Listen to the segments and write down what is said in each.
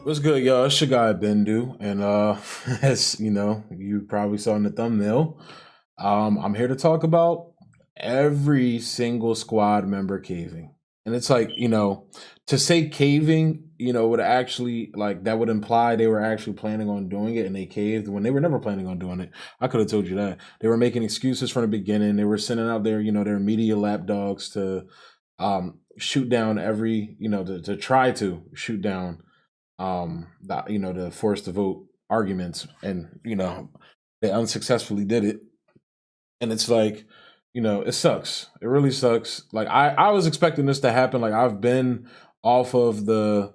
What's good, y'all? It's your guy Bendu, and as you know, you probably saw in the thumbnail, I'm here to talk about every single squad member caving, and it's like to say caving, would actually like that would imply they were actually planning on doing it, and they caved when they were never planning on doing it. I could have told you that they were making excuses from the beginning. They were sending out their media lapdogs to shoot down every to try to shoot down the force to vote arguments, and they unsuccessfully did it. And it's like, it sucks. It really sucks. Like I was expecting this to happen. Like I've been off of the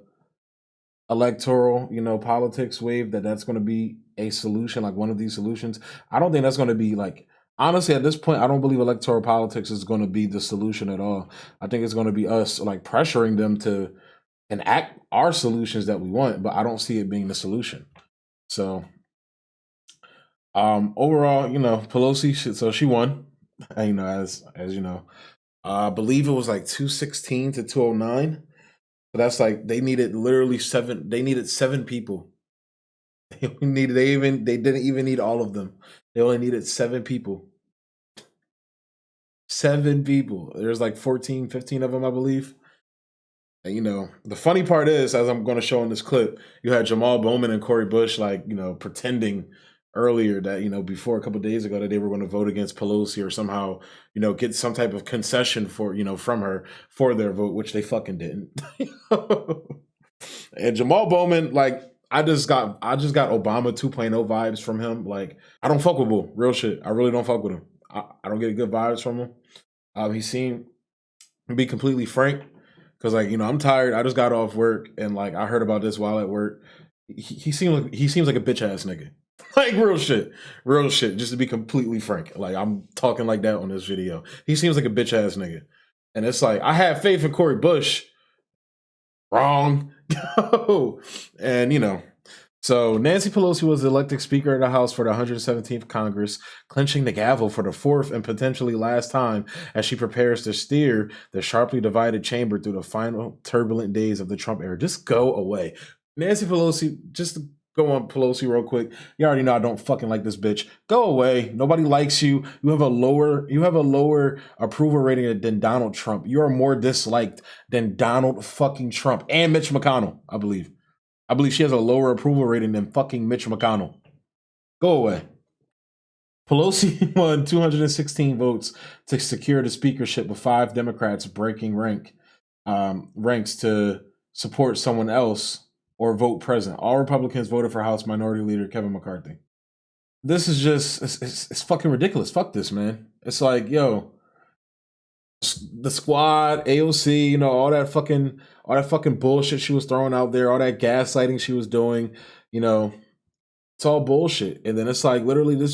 electoral, politics wave that's going to be a solution, like one of these solutions. I don't think that's going to be like, honestly, at this point, I don't believe electoral politics is going to be the solution at all. I think it's going to be us like pressuring them to enact our solutions that we want, but I don't see it being the solution. So overall, Pelosi, so she won. As you know, I believe it was like 216 to 209. But that's like they needed literally seven. They needed seven people. They didn't even need all of them. They only needed seven people. Seven people. There's like 14, 15 of them, I believe. And, the funny part is, as I'm going to show in this clip, you had Jamal Bowman and Cori Bush, like, pretending earlier that, before a couple of days ago that they were going to vote against Pelosi or somehow, get some type of concession for, from her for their vote, which they fucking didn't. And Jamal Bowman, like, I just got Obama 2.0 vibes from him. Like, I don't fuck with Bull. Real shit. I really don't fuck with him. I don't get good vibes from him. He seemed to be completely frank. Cause like I'm tired. I just got off work and like I heard about this while at work. He seems like a bitch ass nigga. Like real shit. Just to be completely frank, like I'm talking like that on this video. He seems like a bitch ass nigga, and it's like I have faith in Cori Bush. Wrong, and So Nancy Pelosi was elected Speaker of the House for the 117th Congress, clinching the gavel for the fourth and potentially last time as she prepares to steer the sharply divided chamber through the final turbulent days of the Trump era. Just go away. Nancy Pelosi, just go on Pelosi real quick. You already know I don't fucking like this bitch. Go away. Nobody likes you. You have a lower approval rating than Donald Trump. You are more disliked than Donald fucking Trump and Mitch McConnell, I believe. I believe she has a lower approval rating than fucking Mitch McConnell. Go away. Pelosi won 216 votes to secure the speakership, with 5 Democrats breaking ranks to support someone else or vote present. All Republicans voted for House Minority Leader Kevin McCarthy. This is just, it's fucking ridiculous. Fuck this, man. It's like, yo, the squad, AOC, all that fucking bullshit she was throwing out there, all that gaslighting she was doing, it's all bullshit. And then it's like literally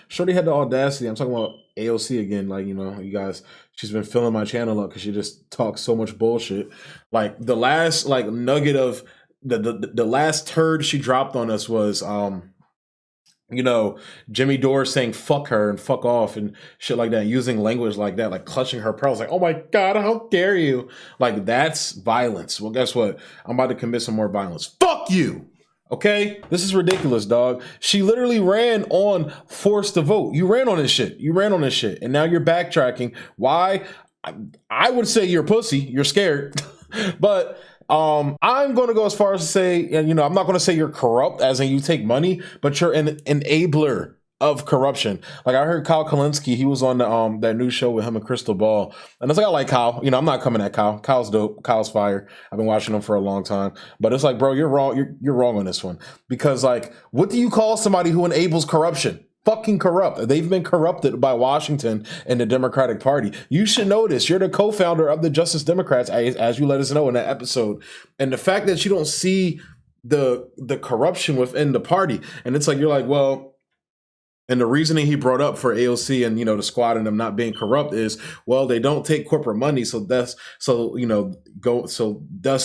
Shorty had the audacity. I'm talking about AOC again, like, you guys, she's been filling my channel up because she just talks so much bullshit. Like the last like nugget of the last turd she dropped on us was Jimmy Dore saying fuck her and fuck off and shit like that, using language like that, like clutching her pearls, like, oh my God, how dare you? Like, that's violence. Well, guess what? I'm about to commit some more violence. Fuck you. Okay? This is ridiculous, dog. She literally ran on forced to vote. You ran on this shit. And now you're backtracking. Why? I would say you're a pussy. You're scared. But I'm going to go as far as to say, and I'm not going to say you're corrupt, as in you take money, but you're an enabler of corruption. Like I heard Kyle Kalinske, he was on the that new show with him and Crystal Ball, and it's like I like Kyle. I'm not coming at Kyle. Kyle's dope. Kyle's fire. I've been watching him for a long time, but it's like, bro, you're wrong. You're wrong on this one, because like, what do you call somebody who enables corruption? Fucking corrupt. They've been corrupted by Washington and the Democratic Party. You should know this. You're the co-founder of the Justice Democrats, as you let us know in that episode. And the fact that you don't see the corruption within the party, and it's like you're like, well, and the reasoning he brought up for AOC and the squad and them not being corrupt is, well, they don't take corporate money, so thus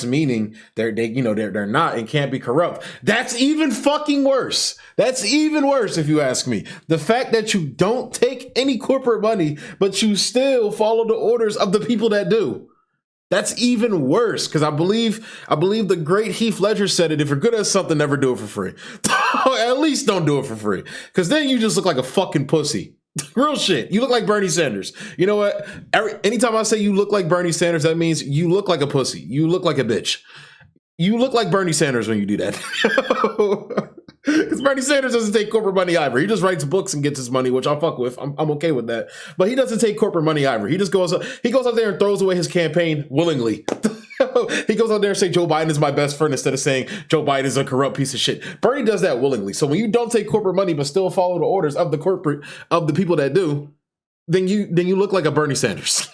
meaning they're not and can't be corrupt. That's even fucking worse. That's even worse if you ask me. The fact that you don't take any corporate money, but you still follow the orders of the people that do. That's even worse because I believe the great Heath Ledger said it. If you're good at something, never do it for free. At least don't do it for free because then you just look like a fucking pussy. Real shit. You look like Bernie Sanders. You know what? Anytime I say you look like Bernie Sanders, that means you look like a pussy. You look like a bitch. You look like Bernie Sanders when you do that. Because Bernie Sanders doesn't take corporate money either. He just writes books and gets his money, which I fuck with. I'm okay with that. But he doesn't take corporate money either. He just goes out there and throws away his campaign willingly. He goes out there and say Joe Biden is my best friend instead of saying Joe Biden is a corrupt piece of shit. Bernie does that willingly. So when you don't take corporate money but still follow the orders of the people that do, then you look like a Bernie Sanders.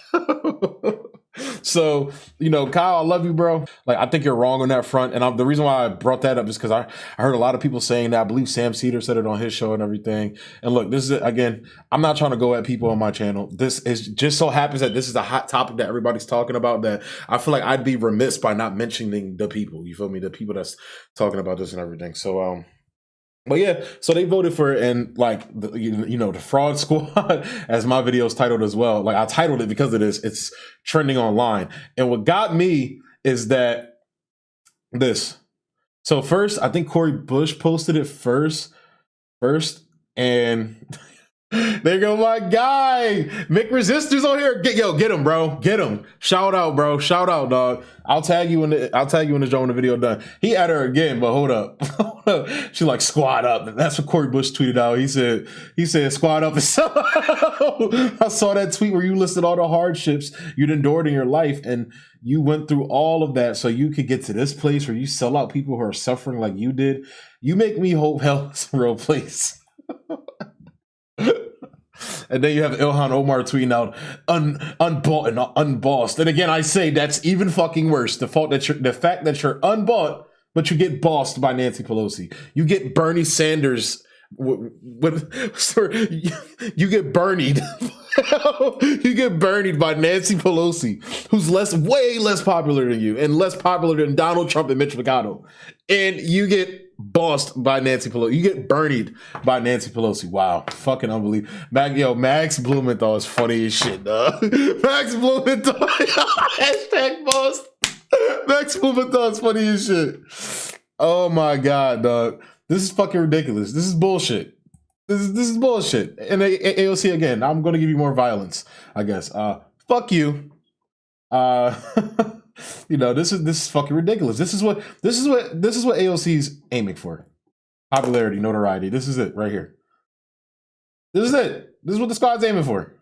So, Kyle, I love you, bro. Like, I think you're wrong on that front. And the reason why I brought that up is because I heard a lot of people saying that. I believe Sam Cedar said it on his show and everything. And look, this is, again, I'm not trying to go at people on my channel. This is just so happens that this is a hot topic that everybody's talking about that I feel like I'd be remiss by not mentioning the people. You feel me? The people that's talking about this and everything. So, but yeah, so they voted for it, and like the fraud squad, as my video is titled as well. Like I titled it because of this. It's trending online, and what got me is that this. So first, I think Cori Bush posted it first, and there go my guy, Mick Resistors on here. Get him, bro. Get him. Shout out, bro. Shout out, dog. I'll tag you in the show when the video done. He at her again, but hold up. She like squat up. That's what Cori Bush tweeted out. He said squat up and sell out. I saw that tweet where you listed all the hardships you'd endured in your life, and you went through all of that so you could get to this place where you sell out people who are suffering like you did. You make me hope hell is a real place. And then you have Ilhan Omar tweeting out unbought and unbossed. And again, I say that's even fucking worse. The fact that you're unbought, but you get bossed by Nancy Pelosi. You get Bernie Sanders. You get bernied. You get bernied by Nancy Pelosi, who's way less popular than you and less popular than Donald Trump and Mitch McConnell. And you get bossed by Nancy Pelosi. You get bernied by Nancy Pelosi. Wow. Fucking unbelievable. Max Blumenthal is funny as shit, dog. Max Blumenthal. Hashtag bossed. Max Blumenthal is funny as shit. Oh my God, dog. This is fucking ridiculous. This is bullshit. This is bullshit. And AOC again, I'm gonna give you more violence, I guess. Fuck you. This is fucking ridiculous. This is what AOC's aiming for. Popularity, notoriety. This is it right here. This is it. This is what the squad's aiming for.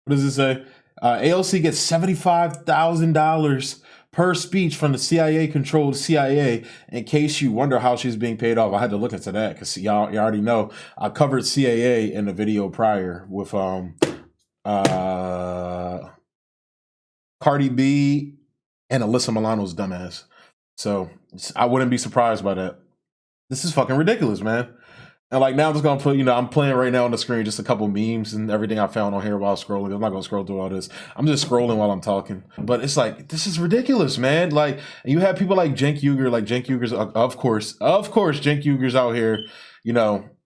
What does it say? AOC gets $75,000 per speech from the CIA-controlled CIA. In case you wonder how she's being paid off, I had to look into that because y'all already know I covered CAA in the video prior with Cardi B and Alyssa Milano's dumbass. So I wouldn't be surprised by that. This is fucking ridiculous, man. And like now I'm just gonna put, I'm playing right now on the screen just a couple memes and everything I found on here while scrolling. I'm not gonna scroll through all this. I'm just scrolling while I'm talking. But it's like, this is ridiculous, man. Like, you have people like Cenk Uygur, Uyghur's, of course, Cenk Uygur's out here,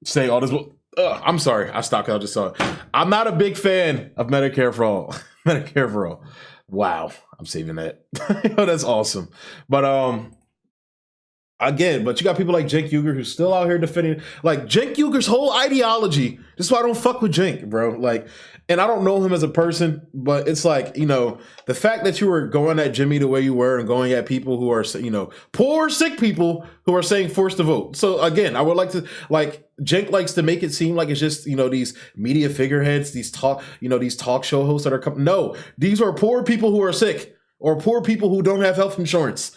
say all this. I'm sorry, I stopped. I just saw it. I'm not a big fan of Medicare for all. Medicare for all. Wow, I'm saving that. That's awesome. But again, but you got people like Cenk Uygur who's still out here defending, like Cenk Uygur's whole ideology. This is why I don't fuck with Cenk, bro. Like, and I don't know him as a person, but it's like, the fact that you were going at Jimmy the way you were and going at people who are, poor, sick people who are saying forced to vote. So again, I would like to, Cenk likes to make it seem like it's just, these media figureheads, these talk show hosts that are coming. No, these are poor people who are sick or poor people who don't have health insurance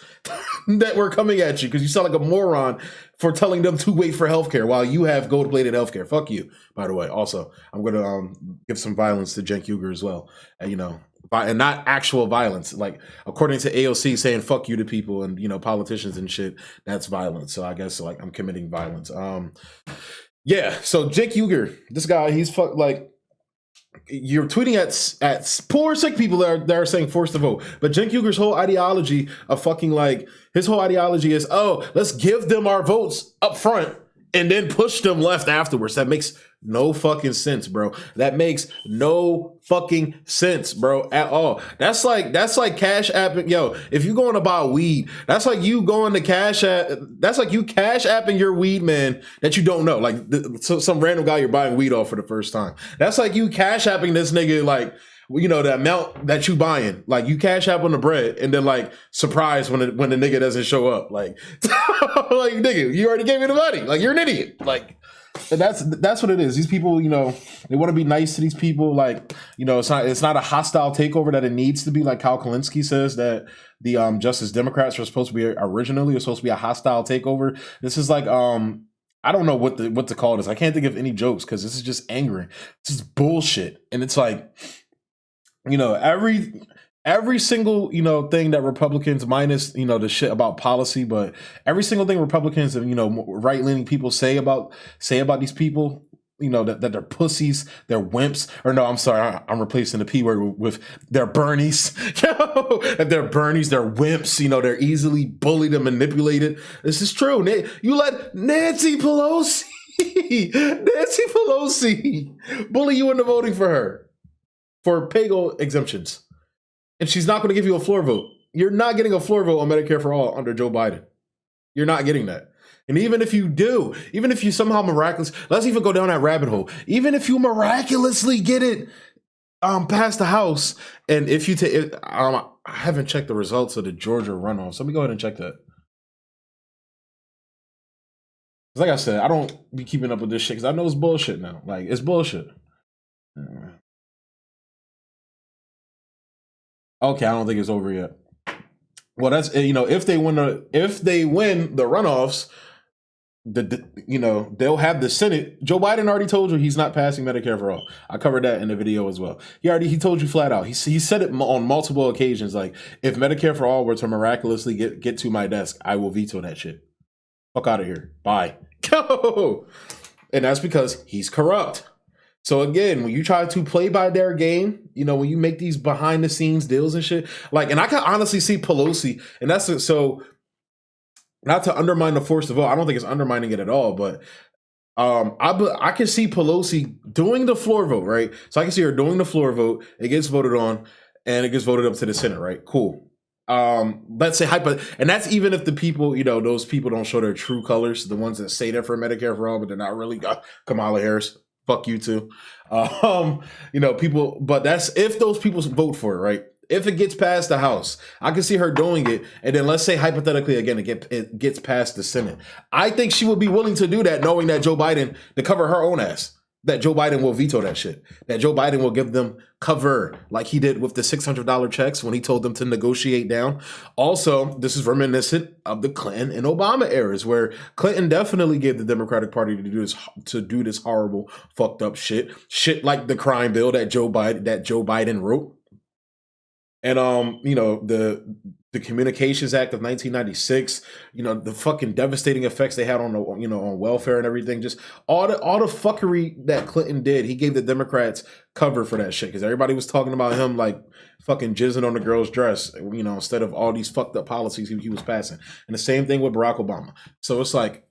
that were coming at you because you sound like a moron for telling them to wait for healthcare while you have gold-plated healthcare. Fuck you, by the way. Also, I'm going to give some violence to Cenk Uygur as well. And not actual violence. Like, according to AOC saying fuck you to people and, politicians and shit, that's violence. So I guess, I'm committing violence. Yeah, so Cenk Uygur, this guy, he's you're tweeting at poor sick people that are saying forced to vote. But Cenk Uygur's whole ideology of his whole ideology is, let's give them our votes up front and then push them left afterwards. That makes no fucking sense, bro. That makes no fucking sense, bro, at all. That's like cash apping. Yo, if you going to buy weed, that's like you going to cash app. That's like you cash apping your weed man that you don't know. Like some random guy you're buying weed off for the first time. That's like you cash apping this nigga like, you know, the amount that you buying, like you cash app on the bread and then like surprise when the nigga doesn't show up. Like, like nigga, you already gave me the money. Like you're an idiot. Like, and that's what it is. These people, you know, they want to be nice to these people. Like, you know, it's not a hostile takeover that it needs to be. Like Kyle Kalinske says that the Justice Democrats were supposed to be originally, supposed to be a hostile takeover. This is like I don't know what to call this. I can't think of any jokes because this is just angering. This is bullshit, and it's like, you know, every single, you know, thing that Republicans, minus, you know, the shit about policy, but every single thing Republicans and, you know, right-leaning people say about these people, you know, that they're pussies, they're wimps, or no, I'm sorry, I'm replacing the P word with they're Bernies. If they're Bernies, they're wimps, you know, they're easily bullied and manipulated. This is true. You let Nancy Pelosi bully you into voting for her for pay-go exemptions. And she's not going to give you a floor vote. You're not getting a floor vote on Medicare for all under Joe Biden. You're not getting that. And even if you do, even if you somehow let's even go down that rabbit hole. Even if you miraculously get it past the House, and if you take, I haven't checked the results of the Georgia runoffs. Let me go ahead and check that. Like I said, I don't be keeping up with this shit because I know it's bullshit now. Like, it's bullshit. Okay, I don't think it's over yet. Well, that's, you know, if they win the runoffs, you know, they'll have the Senate. Joe Biden already told you he's not passing Medicare for all. I covered that in the video as well. He told you flat out. He said it on multiple occasions. Like, if Medicare for all were to miraculously get to my desk, I will veto that shit. Fuck out of here. Bye. Go. And that's because he's corrupt. So again, when you try to play by their game, you know, when you make these behind the scenes deals and shit, like, and I can honestly see Pelosi, and that's it. So not to undermine the force to vote. I don't think it's undermining it at all, but I can see Pelosi doing the floor vote, right? So I can see her doing the floor vote. It gets voted on and it gets voted up to the Senate, right? Cool. Let's say and that's even if the people, you know, those people don't show their true colors, the ones that say they're for Medicare for all, but they're not really. Kamala Harris. Fuck you too. You know, people, but that's if those people vote for it, right? If it gets past the House, I can see her doing it. And then let's say hypothetically, again, it gets past the Senate. I think she would be willing to do that, knowing that Joe Biden, to cover her own ass, that Joe Biden will veto that shit, that Joe Biden will give them cover like he did with the $600 checks when he told them to negotiate down. Also, this is reminiscent of the Clinton and Obama eras, where Clinton definitely gave the Democratic Party to do this horrible, fucked up shit like the crime bill that Joe Biden wrote. And you know, the Communications Act of 1996, you know, the fucking devastating effects they had on the, you know, on welfare and everything, just all the fuckery that Clinton did. He gave the Democrats cover for that shit because everybody was talking about him like fucking jizzing on the girl's dress, you know, instead of all these fucked up policies he was passing. And the same thing with Barack Obama. So it's like,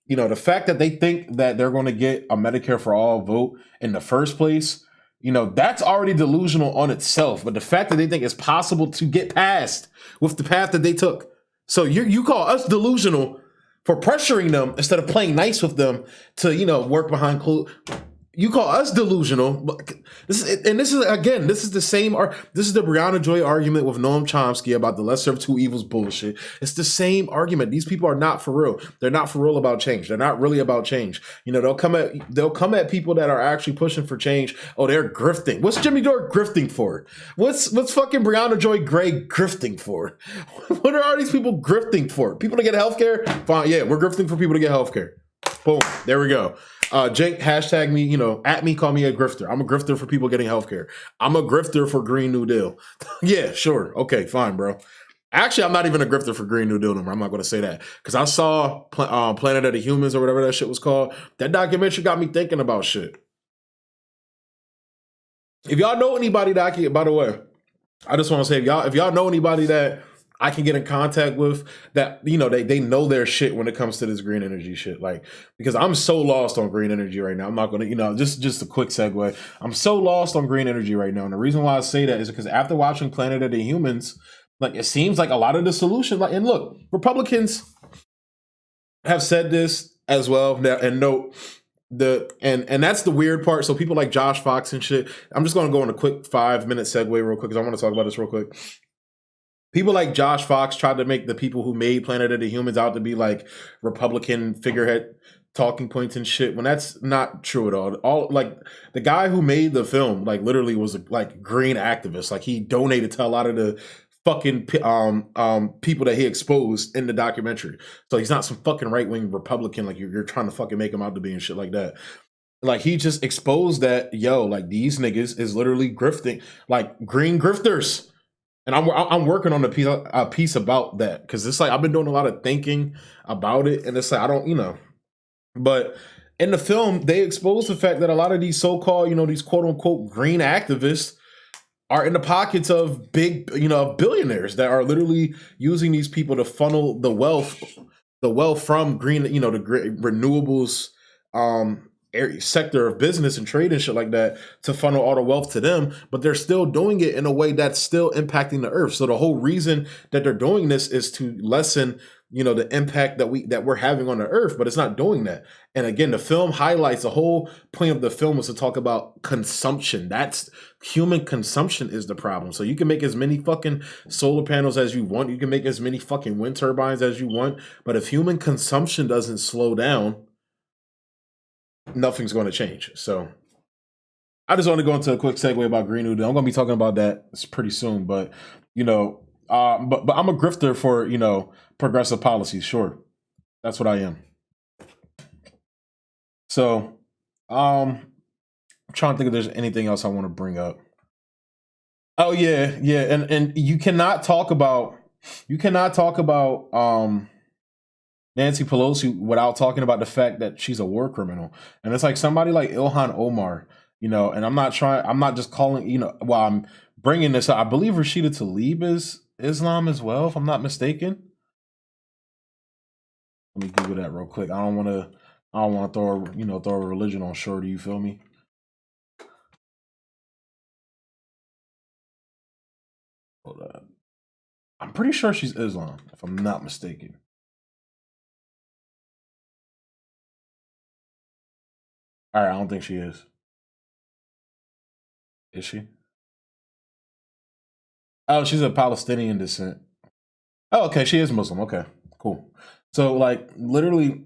you know, the fact that they think that they're going to get a Medicare for all vote in the first place, you know, that's already delusional on itself. But the fact that they think it's possible to get past with the path that they took. So you call us delusional for pressuring them instead of playing nice with them to, you know, work behind closed. You call us delusional. This is the same. This is the Brianna Joy argument with Noam Chomsky about the lesser of two evils bullshit. It's the same argument. These people are not for real. They're not for real about change. They're not really about change. You know, they'll come at people that are actually pushing for change. Oh, they're grifting. What's Jimmy Dore grifting for? What's fucking Brianna Joy Gray grifting for? What are all these people grifting for? People to get healthcare? Fine, yeah, we're grifting for people to get healthcare. Boom. There we go. Jake, hashtag me, you know, at me, call me a grifter. I'm a grifter for people getting healthcare. I'm a grifter for Green New Deal. Yeah, sure. Okay, fine, bro. Actually, I'm not even a grifter for Green New Deal no more. I'm not going to say that because I saw Planet of the Humans or whatever that shit was called. That documentary got me thinking about shit. If y'all know anybody that by the way, I just want to say, if y'all know anybody that I can get in contact with that, they know their shit when it comes to this green energy shit. Like, because I'm so lost on green energy right now. I'm not gonna, just a quick segue. I'm so lost on green energy right now. And the reason why I say that is because after watching Planet of the Humans, like it seems like a lot of the solution, like, and look, Republicans have said this as well. Now, and note and that's the weird part. So people like Josh Fox and shit. I'm just gonna go on a quick 5-minute segue real quick because I want to talk about this real quick. People like Josh Fox tried to make the people who made Planet of the Humans out to be like Republican figurehead talking points and shit, when that's not true at all. All like the guy who made the film, like literally was a like green activist. Like he donated to a lot of the fucking people that he exposed in the documentary. So he's not some fucking right wing Republican like you're trying to fucking make him out to be and shit like that. Like he just exposed that like these niggas is literally grifting, like green grifters. And I'm working on a piece about that because it's like I've been doing a lot of thinking about it, and it's like I don't, but in the film they expose the fact that a lot of these so-called, these quote unquote green activists are in the pockets of big, billionaires that are literally using these people to funnel the wealth from green, the renewables, sector of business and trade and shit like that to funnel all the wealth to them, but they're still doing it in a way that's still impacting the earth. So the whole reason that they're doing this is to lessen, the impact that we're having on the earth, but it's not doing that. And again, the film highlights, the whole point of the film was to talk about consumption. That's human consumption is the problem. So you can make as many fucking solar panels as you want, you can make as many fucking wind turbines as you want, but if human consumption doesn't slow down, nothing's going to change. So I just want to go into a quick segue about Green New Deal. I'm going to be talking about that pretty soon, but but I'm a grifter for progressive policies. Sure, that's what I am. So I'm trying to think if there's anything else I want to bring up. Oh yeah, and you cannot talk about Nancy Pelosi without talking about the fact that she's a war criminal. And it's like somebody like Ilhan Omar, and I'm not just calling, while I'm bringing this up, I believe Rashida Tlaib is Islam as well, if I'm not mistaken. Let me Google that real quick. I don't want to throw a religion on shorty, you feel me? Hold on. I'm pretty sure she's Islam, if I'm not mistaken. All right, I don't think she is. Is she? Oh, she's of Palestinian descent. Oh, okay, she is Muslim. Okay, cool. So, like, literally,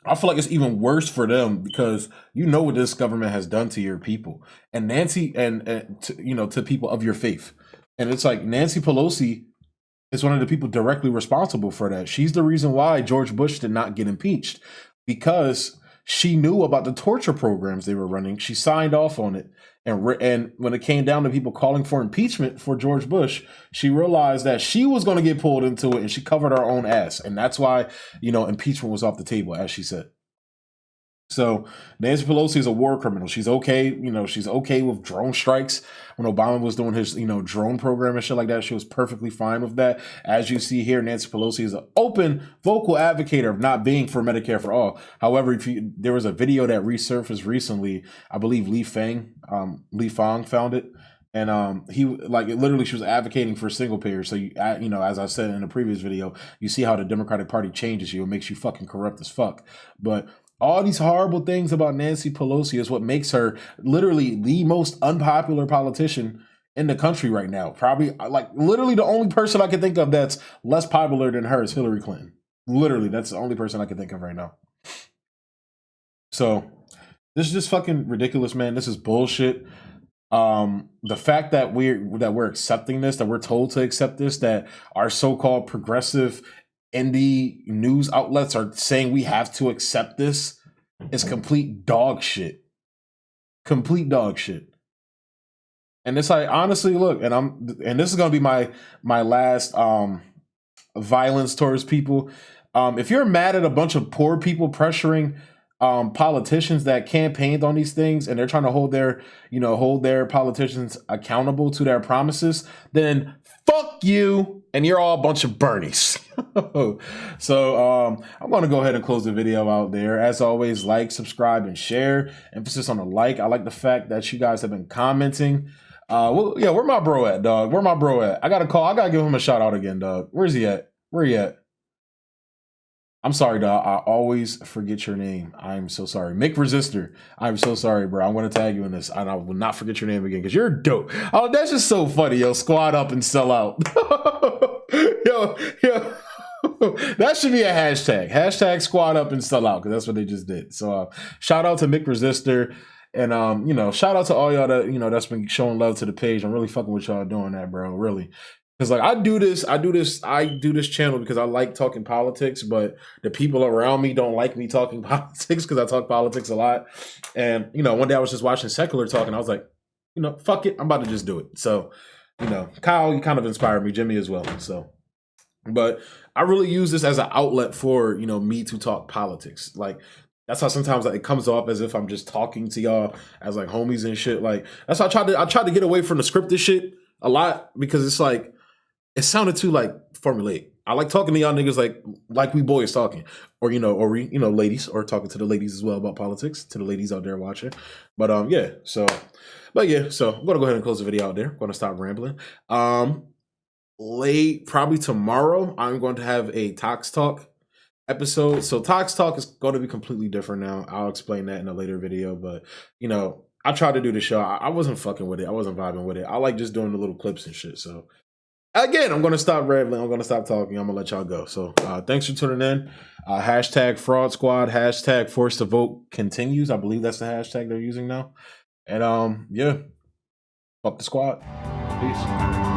I feel like it's even worse for them because you know what this government has done to your people, and Nancy, and to people of your faith, and it's like Nancy Pelosi is one of the people directly responsible for that. She's the reason why George Bush did not get impeached because she knew about the torture programs they were running. She signed off on it. And when it came down to people calling for impeachment for George Bush, she realized that she was going to get pulled into it and she covered her own ass. And that's why, impeachment was off the table, as she said. So Nancy Pelosi is a war criminal. She's okay, she's okay with drone strikes. When Obama was doing his, drone program and shit like that, she was perfectly fine with that. As you see here, Nancy Pelosi is an open, vocal advocate of not being for Medicare for all. However, there was a video that resurfaced recently, I believe Li Fang found it. And he literally she was advocating for single payer. So as I said in a previous video, you see how the Democratic Party changes you. It makes you fucking corrupt as fuck. But all these horrible things about Nancy Pelosi is what makes her literally the most unpopular politician in the country right now. Probably literally the only person I can think of that's less popular than her is Hillary Clinton. Literally, that's the only person I can think of right now. So this is just fucking ridiculous, man. This is bullshit. The fact that we're accepting this, that we're told to accept this, that our so-called progressive indie news outlets are saying we have to accept this is complete dog shit. Complete dog shit. And it's like, honestly, look, and this is gonna be my last violence towards people. If you're mad at a bunch of poor people pressuring politicians that campaigned on these things and they're trying to hold their politicians accountable to their promises, then fuck you, and you're all a bunch of Bernies. So I'm going to go ahead and close the video out there. As always, like, subscribe, and share. Emphasis on the like. I like the fact that you guys have been commenting. Well, yeah, where my bro at, dog? Where my bro at? I got to give him a shout out again, dog. Where's he at? Where he at? I'm sorry, dog. I always forget your name. I'm so sorry. Mick Resistor. I'm so sorry, bro. I'm going to tag you in this, and I will not forget your name again because you're dope. Oh, that's just so funny, yo. Squad up and sell out. yo. That should be a hashtag. Hashtag squad up and sell out because that's what they just did. So shout out to Mick Resistor. And shout out to all y'all that that's been showing love to the page. I'm really fucking with y'all doing that, bro. Really. Because like I do this channel because I like talking politics, but the people around me don't like me talking politics because I talk politics a lot. And one day I was just watching Secular talk and I was like, fuck it, I'm about to just do it. So, Kyle, you kind of inspired me, Jimmy as well. So, but I really use this as an outlet for me to talk politics. Like that's how sometimes it comes off as if I'm just talking to y'all as like homies and shit. Like that's why I tried to get away from the scripted shit a lot because it's like. It sounded too like formulaic. I like talking to y'all niggas like we boys talking, or ladies, or talking to the ladies as well about politics. To the ladies out there watching, but I'm gonna go ahead and close the video out there. I'm gonna stop rambling. Late, probably tomorrow, I'm going to have a Tox Talk episode. So Tox Talk is going to be completely different now. I'll explain that in a later video, but I tried to do the show. I wasn't fucking with it. I wasn't vibing with it. I like just doing the little clips and shit. So. Again, I'm going to stop rambling. I'm going to stop talking. I'm going to let y'all go. So thanks for tuning in. Hashtag Fraud Squad. Hashtag Force to Vote continues. I believe that's the hashtag they're using now. And fuck the squad. Peace.